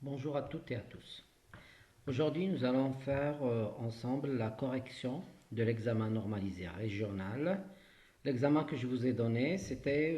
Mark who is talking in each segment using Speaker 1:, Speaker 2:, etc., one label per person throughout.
Speaker 1: Bonjour à toutes et à tous. Aujourd'hui, nous allons faire ensemble la correction de l'examen normalisé régional. L'examen que je vous ai donné, c'était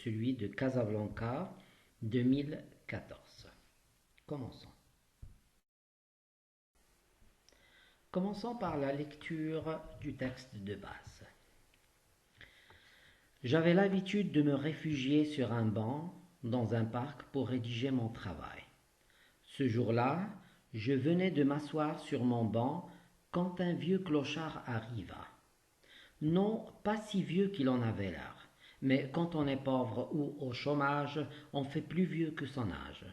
Speaker 1: celui de Casablanca 2014. Commençons. Commençons par la lecture du texte de base. J'avais l'habitude de me réfugier sur un banc dans un parc pour rédiger mon travail. Ce jour-là, je venais de m'asseoir sur mon banc quand un vieux clochard arriva. Non, pas si vieux qu'il en avait l'air, mais quand on est pauvre ou au chômage, on fait plus vieux que son âge.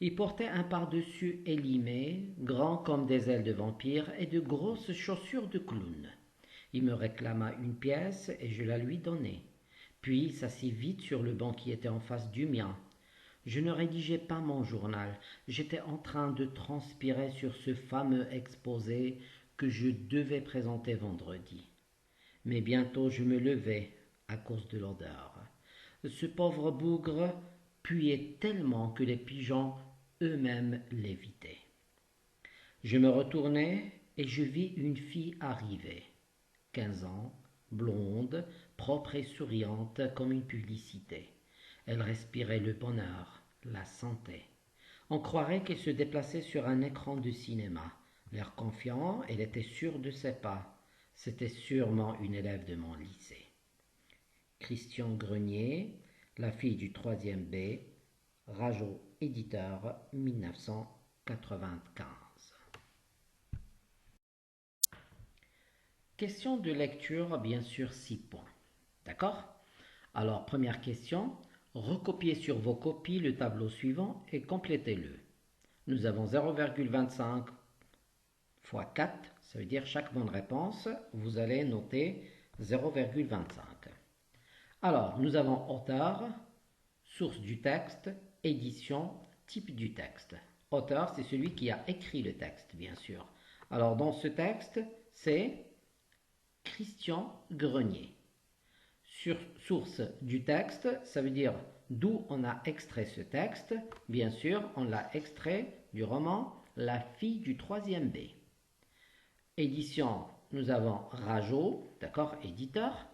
Speaker 1: Il portait un pardessus élimé, grand comme des ailes de vampire, et de grosses chaussures de clown. Il me réclama une pièce et je la lui donnai. Puis s'assit vite sur le banc qui était en face du mien. Je ne rédigeais pas mon journal, j'étais en train de transpirer sur ce fameux exposé que je devais présenter vendredi. Mais bientôt je me levai à cause de l'odeur. Ce pauvre bougre puait tellement que les pigeons eux-mêmes l'évitaient. Je me retournai et je vis une fille arriver. 15 ans, blonde, propre et souriante comme une publicité. Elle respirait le bonheur, la santé. On croirait qu'elle se déplaçait sur un écran de cinéma. L'air confiant, elle était sûre de ses pas. C'était sûrement une élève de mon lycée. Christian Grenier, la fille du 3e B, Rajo éditeur 1995. Question de lecture, bien sûr 6 points. D'accord? Alors, première question, recopiez sur vos copies le tableau suivant et complétez-le. Nous avons 0,25 fois 4, ça veut dire chaque bonne réponse, vous allez noter 0,25. Alors, nous avons auteur, source du texte, édition, type du texte. Auteur, c'est celui qui a écrit le texte, bien sûr. Alors, dans ce texte, c'est Christian Grenier. Source du texte, ça veut dire d'où on a extrait ce texte. Bien sûr, on l'a extrait du roman La fille du 3e B. Édition, nous avons Rajo, d'accord, éditeur.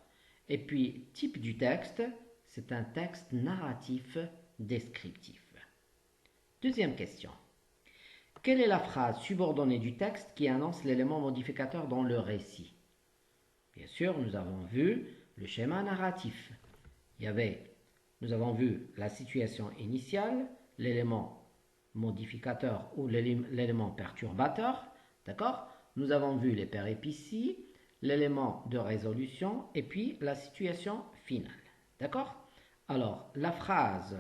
Speaker 1: Et puis, type du texte, c'est un texte narratif descriptif. Deuxième question. Quelle est la phrase subordonnée du texte qui annonce l'élément modificateur dans le récit? Bien sûr, nous avons vu le schéma narratif. Nous avons vu la situation initiale, l'élément modificateur ou l'élément perturbateur, d'accord? Nous avons vu les péripéties, l'élément de résolution et puis la situation finale, d'accord? Alors, la phrase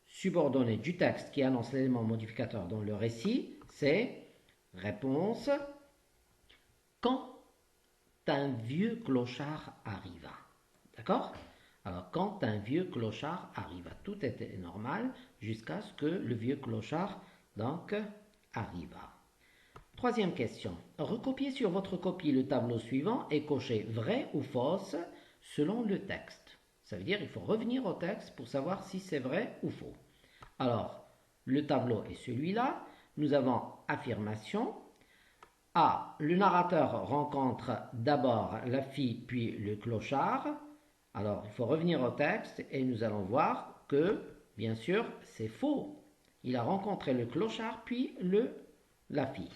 Speaker 1: subordonnée du texte qui annonce l'élément modificateur dans le récit, c'est réponse quand un vieux clochard arriva. D'accord? Alors, quand un vieux clochard arriva, tout était normal jusqu'à ce que le vieux clochard, donc, arriva. Troisième question. Recopiez sur votre copie le tableau suivant et cochez vrai ou fausse selon le texte. Ça veut dire qu'il faut revenir au texte pour savoir si c'est vrai ou faux. Alors, le tableau est celui-là. Nous avons affirmation. A. Le narrateur rencontre d'abord la fille puis le clochard. Alors, il faut revenir au texte et nous allons voir que, bien sûr, c'est faux. Il a rencontré le clochard puis la fille.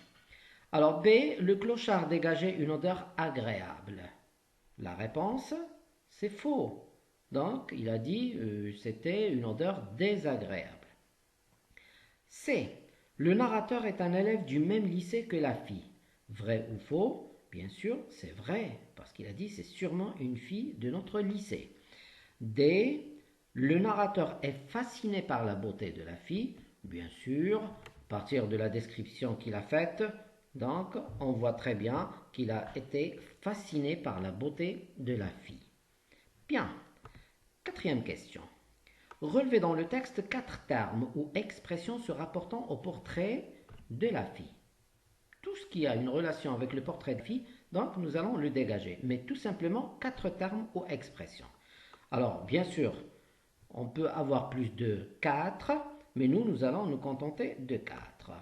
Speaker 1: Alors, B. Le clochard dégageait une odeur agréable. La réponse, c'est faux. Donc, il a dit c'était une odeur désagréable. C. Le narrateur est un élève du même lycée que la fille. Vrai ou faux? Bien sûr, c'est vrai, parce qu'il a dit c'est sûrement une fille de notre lycée. D. Le narrateur est fasciné par la beauté de la fille. Bien sûr, à partir de la description qu'il a faite, donc on voit très bien qu'il a été fasciné par la beauté de la fille. Bien. Quatrième question. Relevez dans le texte 4 termes ou expressions se rapportant au portrait de la fille. Tout ce qui a une relation avec le portrait de fille, donc nous allons le dégager. Mais tout simplement 4 termes ou expressions. Alors, bien sûr, on peut avoir plus de 4, mais nous allons nous contenter de 4.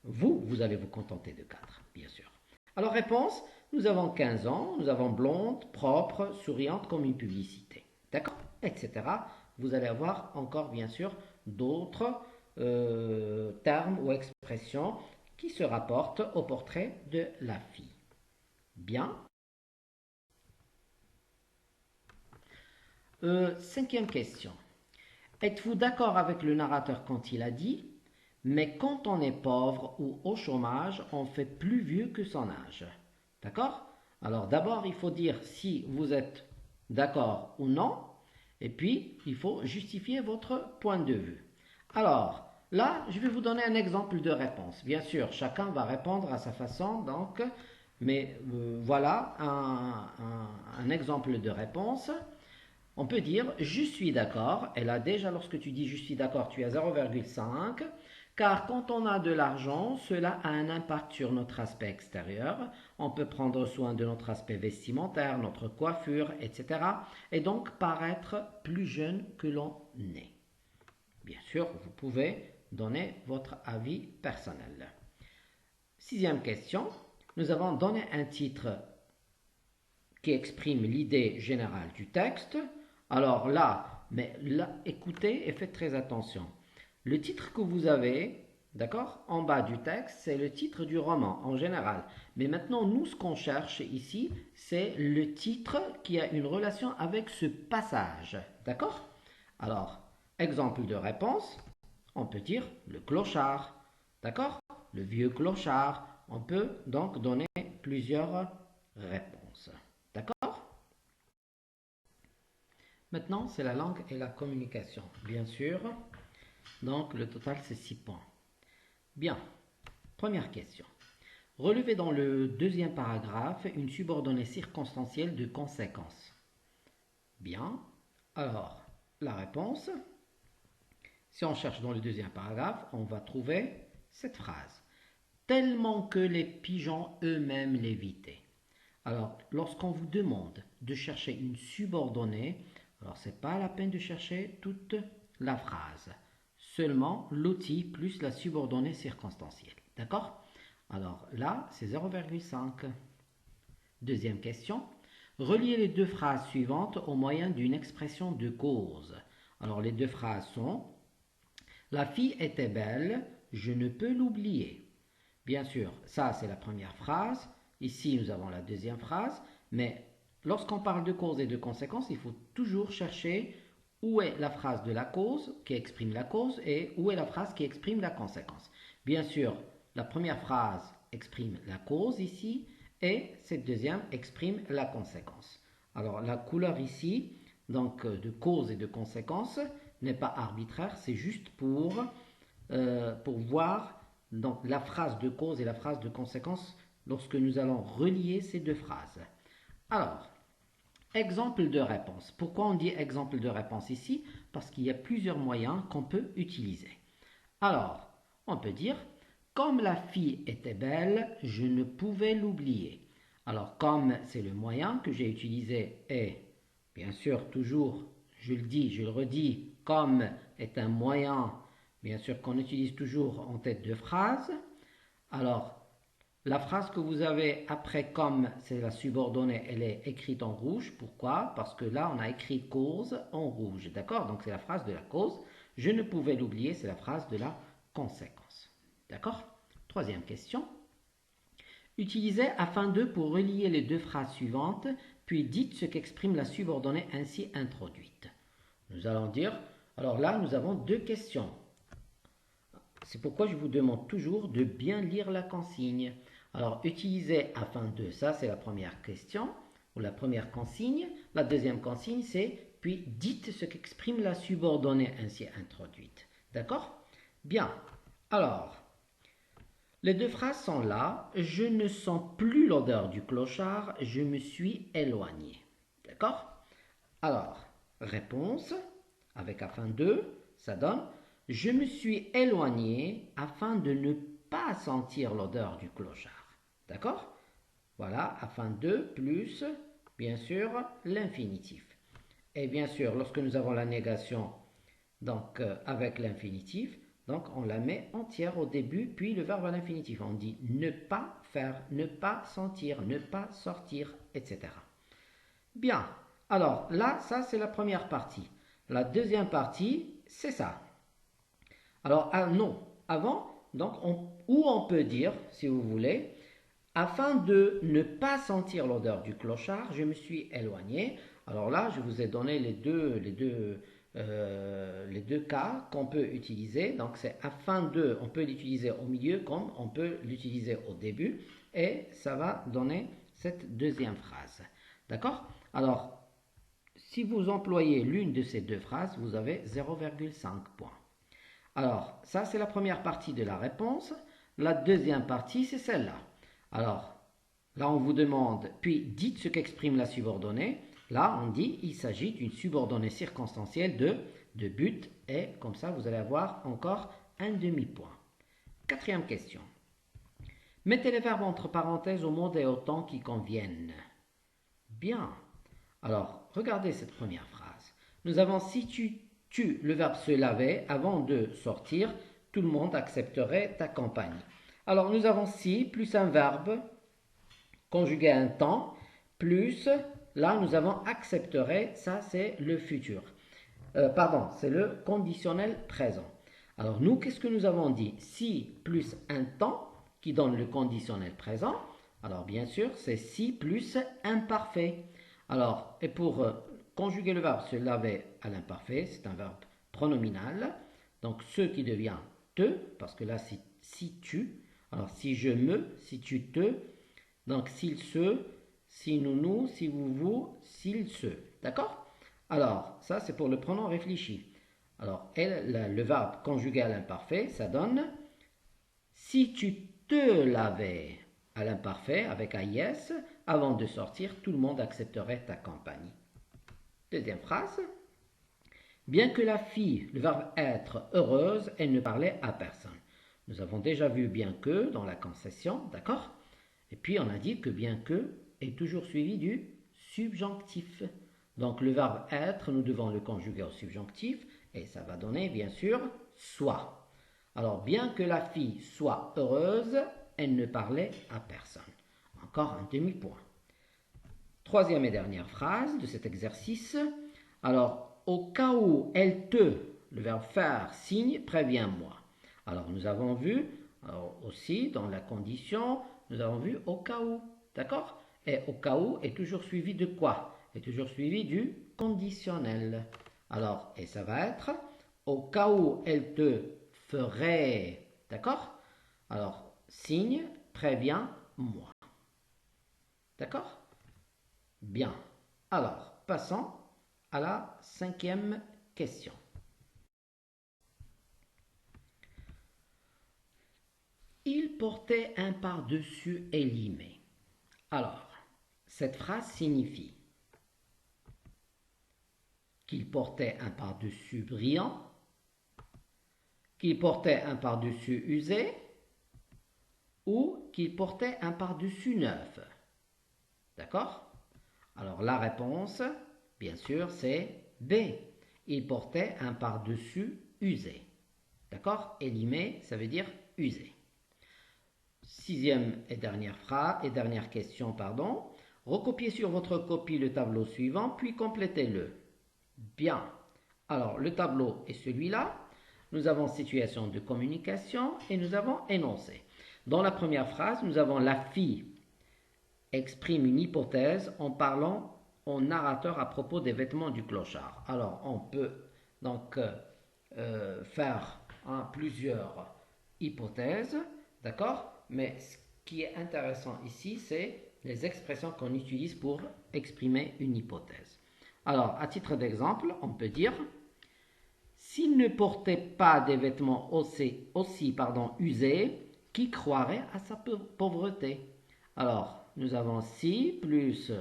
Speaker 1: Vous allez vous contenter de 4, bien sûr. Alors, réponse, nous avons 15 ans, nous avons blonde, propre, souriante comme une publicité. D'accord? Etc. Vous allez avoir encore, bien sûr, d'autres termes ou expressions qui se rapportent au portrait de la fille. Bien. Cinquième question. Êtes-vous d'accord avec le narrateur quand il a dit « Mais quand on est pauvre ou au chômage, on fait plus vieux que son âge ». D'accord? Alors d'abord, il faut dire si vous êtes d'accord ou non, et puis il faut justifier votre point de vue. Alors, là, je vais vous donner un exemple de réponse. Bien sûr, chacun va répondre à sa façon, donc, mais voilà un exemple de réponse. On peut dire je suis d'accord, et là déjà lorsque tu dis je suis d'accord, tu as 0,5, car quand on a de l'argent, cela a un impact sur notre aspect extérieur. On peut prendre soin de notre aspect vestimentaire, notre coiffure, etc. Et donc paraître plus jeune que l'on est. Bien sûr, vous pouvez donner votre avis personnel. Sixième question, nous avons donné un titre qui exprime l'idée générale du texte. Alors là, écoutez et faites très attention. Le titre que vous avez, d'accord, en bas du texte, c'est le titre du roman en général. Mais maintenant, nous, ce qu'on cherche ici, c'est le titre qui a une relation avec ce passage, d'accord? Alors, exemple de réponse, on peut dire le clochard, d'accord? Le vieux clochard. On peut donc donner plusieurs réponses. D'accord? Maintenant, c'est la langue et la communication, bien sûr. Donc, le total, c'est 6 points. Bien. Première question. Relevez dans le deuxième paragraphe une subordonnée circonstancielle de conséquence. Bien. Alors, la réponse, si on cherche dans le deuxième paragraphe, on va trouver cette phrase. Tellement que les pigeons eux-mêmes l'évitaient. Alors, lorsqu'on vous demande de chercher une subordonnée, alors ce n'est pas la peine de chercher toute la phrase. Seulement l'outil plus la subordonnée circonstancielle. D'accord? Alors là, c'est 0,5. Deuxième question. Reliez les deux phrases suivantes au moyen d'une expression de cause. Alors les deux phrases sont « La fille était belle, je ne peux l'oublier ». Bien sûr, ça c'est la première phrase. Ici, nous avons la deuxième phrase. Mais lorsqu'on parle de cause et de conséquence, il faut toujours chercher où est la phrase de la cause qui exprime la cause et où est la phrase qui exprime la conséquence. Bien sûr, la première phrase exprime la cause ici et cette deuxième exprime la conséquence. Alors la couleur ici, donc de cause et de conséquence, n'est pas arbitraire, c'est juste pour voir donc la phrase de cause et la phrase de conséquence lorsque nous allons relier ces deux phrases. Alors, exemple de réponse. Pourquoi on dit exemple de réponse ici? Parce qu'il y a plusieurs moyens qu'on peut utiliser. Alors, on peut dire comme la fille était belle, je ne pouvais l'oublier. Alors, comme c'est le moyen que j'ai utilisé et bien sûr toujours, je le dis, je le redis, comme est un moyen bien sûr qu'on utilise toujours en tête de phrase. Alors, la phrase que vous avez après comme, c'est la subordonnée, elle est écrite en rouge. Pourquoi? Parce que là, on a écrit cause en rouge. D'accord? Donc, c'est la phrase de la cause. Je ne pouvais l'oublier, c'est la phrase de la conséquence. D'accord? Troisième question. Utilisez afin de pour relier les deux phrases suivantes, puis dites ce qu'exprime la subordonnée ainsi introduite. Nous allons dire, alors là, nous avons deux questions. C'est pourquoi je vous demande toujours de bien lire la consigne. Alors, utilisez afin de, ça c'est la première question, ou la première consigne. La deuxième consigne, c'est puis dites ce qu'exprime la subordonnée ainsi introduite. D'accord? Bien. Alors, les deux phrases sont là. Je ne sens plus l'odeur du clochard, je me suis éloigné. D'accord? Alors, réponse, avec afin de, ça donne je me suis éloigné afin de ne pas sentir l'odeur du clochard. D'accord? Voilà, afin de plus, bien sûr, l'infinitif. Et bien sûr, lorsque nous avons la négation, donc avec l'infinitif, Donc, on la met entière au début, puis le verbe à l'infinitif. On dit ne pas faire, ne pas sentir, ne pas sortir, etc. Bien. Alors, là, ça, c'est la première partie. La deuxième partie, c'est ça. Alors, non. Avant, donc, ou on peut dire, si vous voulez, afin de ne pas sentir l'odeur du clochard, je me suis éloigné. Alors là, je vous ai donné les deux cas qu'on peut utiliser. Donc c'est afin de, on peut l'utiliser au milieu comme on peut l'utiliser au début. Et ça va donner cette deuxième phrase. D'accord? Alors, si vous employez l'une de ces deux phrases, vous avez 0,5 points. Alors, ça c'est la première partie de la réponse. La deuxième partie, c'est celle-là. Alors, là on vous demande, puis dites ce qu'exprime la subordonnée. Là, on dit il s'agit d'une subordonnée circonstancielle de but et comme ça, vous allez avoir encore un demi-point. Quatrième question. Mettez les verbes entre parenthèses au mode et au temps qui conviennent. Bien. Alors, regardez cette première phrase. Nous avons si tu le verbe se laver avant de sortir, tout le monde accepterait ta compagnie. Alors, nous avons si plus un verbe conjugué à un temps plus, là, nous avons accepterait, ça c'est le futur. Pardon, c'est le conditionnel présent. Alors nous, qu'est-ce que nous avons dit? Si plus un temps qui donne le conditionnel présent. Alors bien sûr, c'est si plus imparfait. Alors, et pour conjuguer le verbe se laver à l'imparfait, c'est un verbe pronominal. Donc ce qui devient te, parce que là c'est si tu. Alors si je me, si tu te. Donc s'il se, si nous, si vous, s'il se. D'accord? Alors, ça c'est pour le pronom réfléchi. Alors, le verbe conjugué à l'imparfait, ça donne si tu te lavais à l'imparfait avec AIS, avant de sortir, tout le monde accepterait ta compagnie. Deuxième phrase. Bien que la fille, le verbe être heureuse, elle ne parlait à personne. Nous avons déjà vu bien que dans la concession, d'accord? Et puis on a dit que bien que est toujours suivi du subjonctif. Donc le verbe être, nous devons le conjuguer au subjonctif et ça va donner bien sûr soit. Alors bien que la fille soit heureuse, elle ne parlait à personne. Encore un demi-point. Troisième et dernière phrase de cet exercice. Alors au cas où elle te, le verbe faire, signe, préviens-moi. Alors nous avons vu aussi dans la condition, nous avons vu au cas où. D'accord? Et au cas où est toujours suivi de quoi? Est toujours suivi du conditionnel. Alors, et ça va être au cas où elle te ferait. D'accord? Alors, signe, préviens-moi. D'accord? Bien. Alors, passons à la cinquième question. Il portait un par-dessus élimé. Alors, cette phrase signifie qu'il portait un par-dessus brillant, qu'il portait un par-dessus usé ou qu'il portait un par-dessus neuf. D'accord? Alors la réponse, bien sûr, c'est B. Il portait un par-dessus usé. D'accord? Élimé, ça veut dire usé. Sixième et dernière question, pardon. Recopiez sur votre copie le tableau suivant, puis complétez-le. Bien. Alors, le tableau est celui-là. Nous avons situation de communication et nous avons énoncé. Dans la première phrase, nous avons la fille exprime une hypothèse en parlant au narrateur à propos des vêtements du clochard. Alors, on peut donc faire plusieurs hypothèses, d'accord? Mais ce qui est intéressant ici, c'est les expressions qu'on utilise pour exprimer une hypothèse. Alors, à titre d'exemple, on peut dire s'il ne portait pas des vêtements aussi usés, qui croirait à sa pauvreté? Alors, nous avons si plus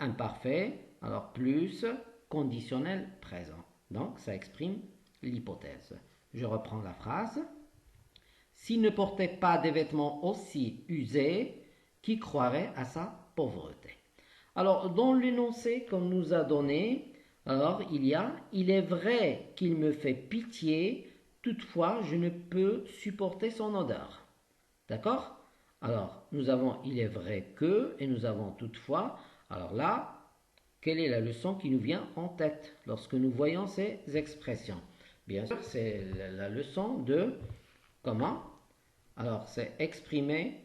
Speaker 1: imparfait, alors plus conditionnel présent. Donc, ça exprime l'hypothèse. Je reprends la phrase. S'il ne portait pas des vêtements aussi usés, qui croirait à sa pauvreté? Alors, dans l'énoncé qu'on nous a donné, alors il y a « Il est vrai qu'il me fait pitié, toutefois, je ne peux supporter son odeur. D'accord? Alors, nous avons il est vrai que et nous avons toutefois. Alors là, quelle est la leçon qui nous vient en tête lorsque nous voyons ces expressions? Bien sûr, c'est la leçon de comment? Alors, c'est exprimer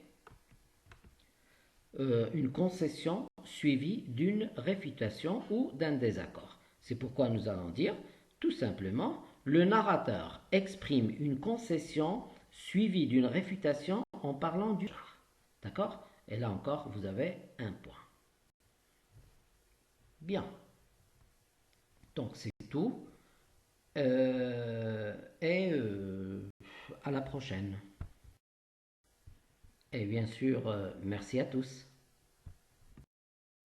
Speaker 1: une concession suivie d'une réfutation ou d'un désaccord. C'est pourquoi nous allons dire tout simplement le narrateur exprime une concession suivie d'une réfutation en parlant du... D'accord? Et là encore, vous avez un point. Bien. Donc c'est tout. À la prochaine. Et bien sûr, merci à tous.